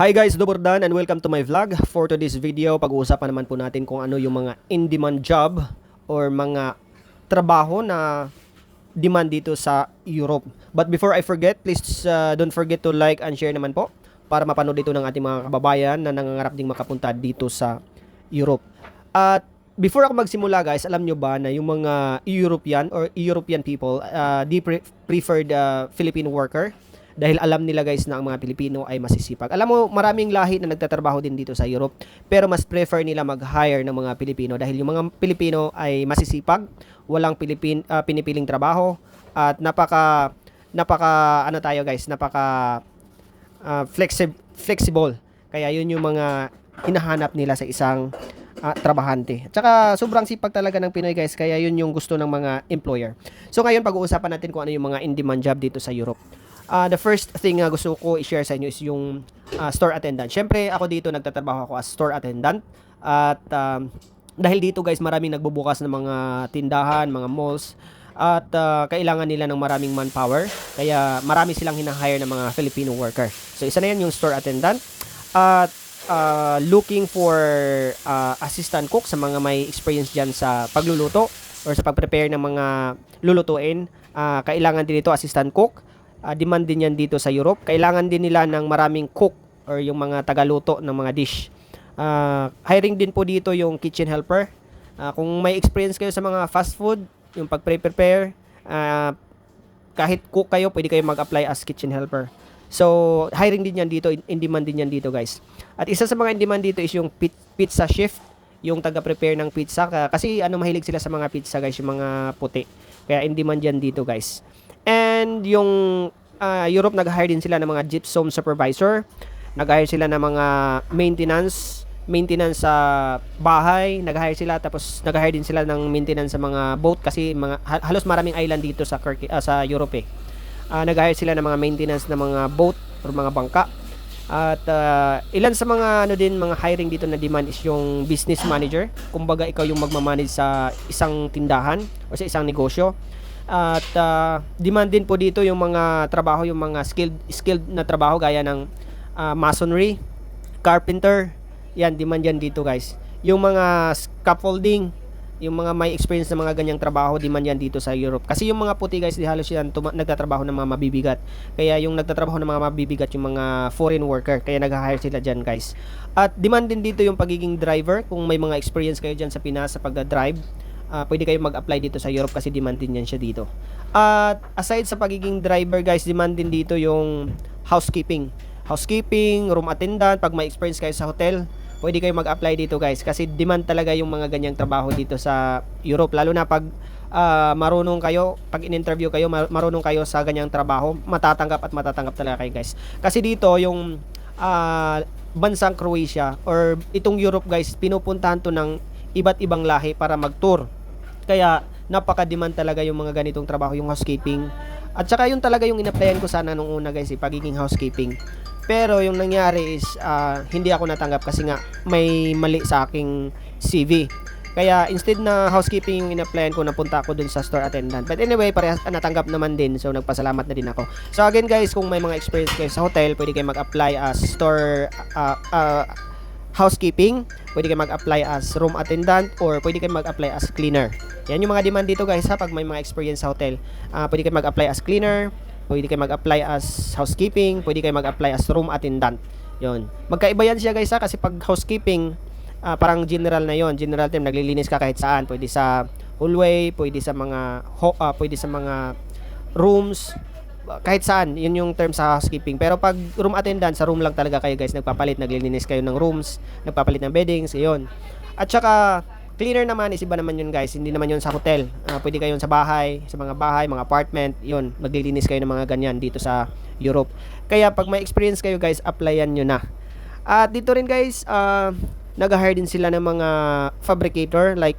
Hi guys, Dobordan and welcome to my vlog. For today's video, pag-uusapan naman po natin kung ano yung mga in-demand job or mga trabaho na demand dito sa Europe. But before I forget, please don't forget to like and share naman po para mapanood dito ng ating mga kababayan na nangangarap ding makapunta dito sa Europe. At before ako magsimula guys, alam nyo ba na yung mga European people, they prefer the Philippine worker? Dahil alam nila guys na ang mga Pilipino ay masisipag. Alam mo, maraming lahi na nagtatrabaho din dito sa Europe, pero mas prefer nila mag-hire ng mga Pilipino dahil yung mga Pilipino ay masisipag, walang pinipiling trabaho at napaka ano tayo guys, napaka flexible. Kaya yun yung mga hinahanap nila sa isang trabahante. At saka sobrang sipag talaga ng Pinoy guys, kaya yun yung gusto ng mga employer. So ngayon pag-uusapan natin kung ano yung mga in-demand job dito sa Europe. The first thing na gusto ko i-share sa inyo is yung store attendant. Siyempre, ako dito nagtatrabaho ako as store attendant. At dahil dito guys, maraming nagbubukas ng mga tindahan, mga malls. At kailangan nila ng maraming manpower. Kaya marami silang hinahire ng mga Filipino worker. So isa na yan yung store attendant. At looking for assistant cook sa mga may experience dyan sa pagluluto or sa pag-prepare ng mga lulutuin. Kailangan din ito assistant cook. Demand din yan dito sa Europe. Kailangan din nila ng maraming cook or yung mga tagaluto ng mga dish. Hiring din po dito yung kitchen helper. Kung may experience kayo sa mga fast food, yung pag-prepare, kahit cook kayo, pwede kayo mag-apply as kitchen helper. So, hiring din yan dito, in demand din yan dito guys. At isa sa mga in demand dito is yung pizza shift, yung taga-prepare ng pizza. Kasi mahilig sila sa mga pizza guys, yung mga puti. Kaya in demand yan dito guys. And yung Europe, nag-hire din sila ng mga gypsum supervisor. Nag-hire sila ng mga maintenance sa bahay. Nag-hire sila, tapos nag-hire din sila ng maintenance sa mga boat kasi halos maraming island dito sa Europe eh. Nag-hire sila ng mga maintenance ng mga boat or mga bangka. At ilan sa mga mga hiring dito na demand is yung business manager. Kumbaga ikaw yung magmamanage sa isang tindahan o sa isang negosyo. At demand din po dito yung mga trabaho, yung mga skilled na trabaho gaya ng masonry, carpenter. Yan, demand yan dito guys. Yung mga scaffolding, yung mga may experience na mga ganyang trabaho, demand yan dito sa Europe. Kasi yung mga puti guys, di halos yan nagtatrabaho ng mga mabibigat. Kaya yung nagtatrabaho ng mga mabibigat, yung mga foreign worker. Kaya nag-hire sila dyan guys. At demand din dito yung pagiging driver. Kung may mga experience kayo dyan sa Pinas sa pagdadrive, pwede kayo mag-apply dito sa Europe kasi demand din yan siya dito. At aside sa pagiging driver guys, demand din dito yung housekeeping, room attendant. Pag may experience kayo sa hotel, pwede kayo mag-apply dito guys kasi demand talaga yung mga ganyang trabaho dito sa Europe. Lalo na pag marunong kayo, pag in-interview kayo, marunong kayo sa ganyang trabaho, matatanggap talaga kayo guys. Kasi dito yung bansang Croatia or itong Europe guys, pinupuntahan to ng iba't ibang lahi para mag-tour. Kaya napaka-demand talaga yung mga ganitong trabaho, yung housekeeping. At saka yun talaga yung in-applyan ko sana nung una guys, pagiging housekeeping. Pero yung nangyari is hindi ako natanggap kasi nga may mali sa aking CV. Kaya instead na housekeeping yung in-applyan ko, napunta ako dun sa store attendant. But anyway, parehas natanggap naman din. So nagpasalamat na din ako. So again guys, kung may mga experience kayo sa hotel, pwede kayo mag-apply as store housekeeping, pwede kayo mag-apply as room attendant, or pwede kayo mag-apply as cleaner. Yan yung mga demand dito guys ha, pag may mga experience sa hotel. Pwede kayo mag-apply as cleaner, pwede kayo mag-apply as housekeeping, pwede kayo mag-apply as room attendant. Yun. Magkaiba yan siya guys ha, kasi pag housekeeping, parang general na yon, general term, naglilinis ka kahit saan, pwede sa hallway, pwede sa mga rooms, kahit saan, yun yung term sa housekeeping. Pero pag room attendant, sa room lang talaga kayo guys, nagpapalit, naglilinis kayo ng rooms, nagpapalit ng beddings, yun. At saka cleaner naman is iba naman yun guys, hindi naman yun sa hotel. Pwede kayo sa bahay, mga apartment, yun, maglilinis kayo ng mga ganyan dito sa Europe. Kaya pag may experience kayo guys, applyan nyo na. At dito rin guys, nag-hire din sila ng mga fabricator, like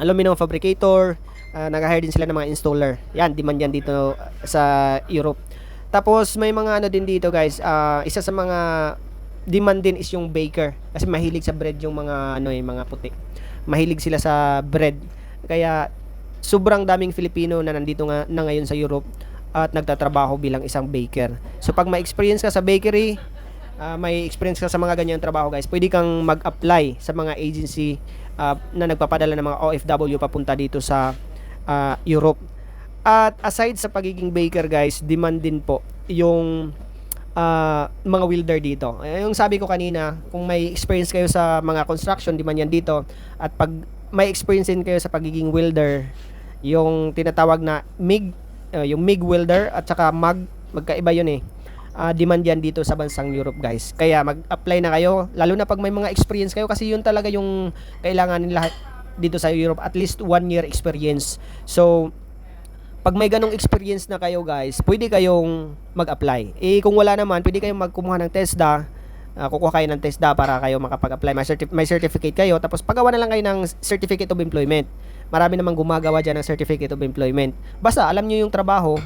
aluminum fabricator. Nag-hire din sila ng mga installer. Yan, demand yan dito sa Europe. Tapos may mga din dito guys, isa sa mga demand din is yung baker. Kasi mahilig sa bread yung mga mga puti. Mahilig sila sa bread. Kaya sobrang daming Filipino na nandito na ngayon sa Europe at nagtatrabaho bilang isang baker. So pag may experience ka sa bakery, may experience ka sa mga ganyang trabaho guys, pwede kang mag-apply sa mga agency na nagpapadala ng mga OFW papunta dito sa Europe. At aside sa pagiging baker guys, demand din po yung mga welder dito. Yung sabi ko kanina, kung may experience kayo sa mga construction, demand yan dito. At pag may experience din kayo sa pagiging welder, yung tinatawag na MIG, yung MIG welder at saka MAG, magkaiba yun eh. Demand yan dito sa bansang Europe guys. Kaya mag-apply na kayo, lalo na pag may mga experience kayo, kasi yun talaga yung kailangan nila dito sa Europe, at least 1 year experience. So pag may ganong experience na kayo guys, pwede kayong mag-apply. Kung wala naman, pwede kayong magkumuha ng TESDA. Kukuha kayo ng TESDA para kayo makapag-apply. May certificate kayo, tapos pagawa na lang kayo ng Certificate of Employment. Marami namang gumagawa dyan ng Certificate of Employment. Basta alam nyo yung trabaho,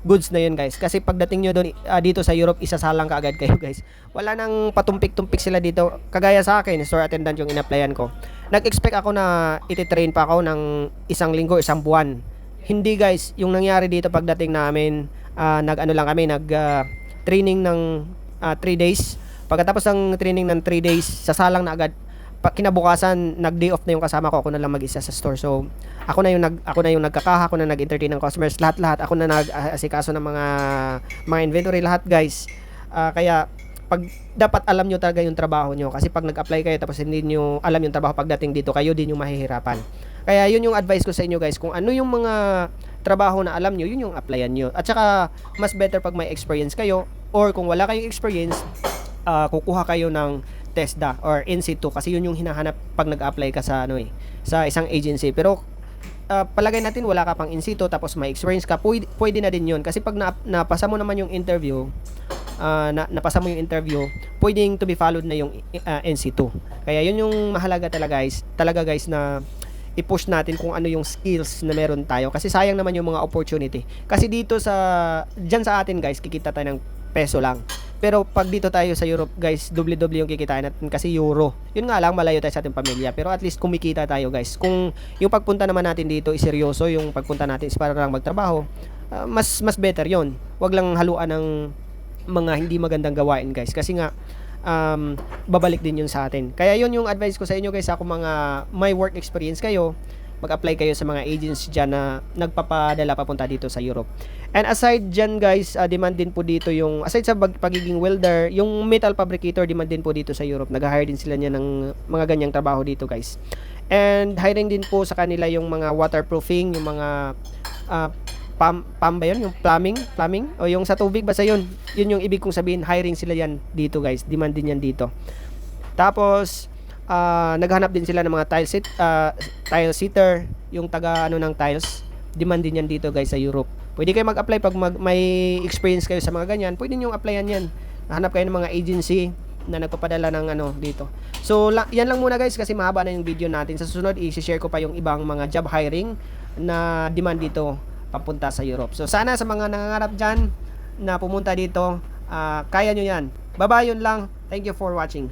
goods na yun guys. Kasi pagdating nyo doon dito sa Europe, isasalang ka agad kayo guys. Wala nang patumpik-tumpik sila dito. Kagaya sa akin, store attendant yung in-applyan ko. Nag-expect ako na ititrain pa ako ng 1 linggo, 1 buwan. Hindi guys, yung nangyari dito pagdating namin, training ng 3 days. Pagkatapos ng training ng 3 days, sasalang na agad. Kinabukasan, nag-day off na yung kasama ko, ako na lang mag-isa sa store. So, ako na yung nagkakaha, ako na nag-entertain ng customers, lahat, ako na nag-asikaso ng mga inventory, lahat guys. Kaya dapat alam nyo talaga yung trabaho nyo, kasi pag nag-apply kayo tapos hindi nyo alam yung trabaho pagdating dito, kayo din yung mahihirapan. Kaya yun yung advice ko sa inyo guys, kung ano yung mga trabaho na alam nyo, yun yung applyan nyo. At saka mas better pag may experience kayo, or kung wala kayong experience, kukuha kayo ng TESDA or NC2, kasi yun yung hinahanap pag nag-apply ka sa sa isang agency. Pero palagay natin wala ka pang NC2 tapos may experience ka, pwede na din yun, kasi pag napasa mo naman yung interview, napasa mo yung interview, pwedeng to be followed na yung NC2. Kaya yun yung mahalaga talaga guys na i-push natin kung ano yung skills na meron tayo, kasi sayang naman yung mga opportunity. Kasi dito dyan sa atin guys, kikita tayo ng peso lang. Pero pag dito tayo sa Europe guys, doble-doble yung kikitain natin, kasi euro. Yun nga lang, malayo tayo sa ating pamilya, pero at least kumikita tayo guys. Kung yung pagpunta naman natin dito is seryoso, yung pagpunta natin is para lang magtrabaho, mas better yon. Wag lang haluan ng mga hindi magandang gawain guys, kasi nga babalik din yun sa atin. Kaya yun yung advice ko sa inyo guys. Ako mga may work experience kayo, mag-apply kayo sa mga agencies dyan na nagpapadala papunta dito sa Europe. And aside dyan guys, demand din po dito yung, aside sa pagiging welder, yung metal fabricator, demand din po dito sa Europe. Nag-hire din sila niya ng mga ganyang trabaho dito guys. And hiring din po sa kanila yung mga waterproofing, yung mga ba yun? Yung plumbing o yung sa tubig, basta yun yung ibig kong sabihin, hiring sila yan dito guys, demand din yan dito. Tapos naghanap din sila ng mga tile seater, yung taga ng tiles, demand din yan dito guys sa Europe. Pwede kayo mag-apply pag may experience kayo sa mga ganyan, pwede nyo applyan yan. Hanap kayo ng mga agency na nagpapadala ng dito. So yan lang muna guys, kasi mahaba na yung video natin. Sa susunod i-share ko pa yung ibang mga job hiring na demand dito papunta sa Europe. So sana sa mga nangangarap dyan na pumunta dito, kaya nyo yan. Bye-bye, yun lang. Thank you for watching.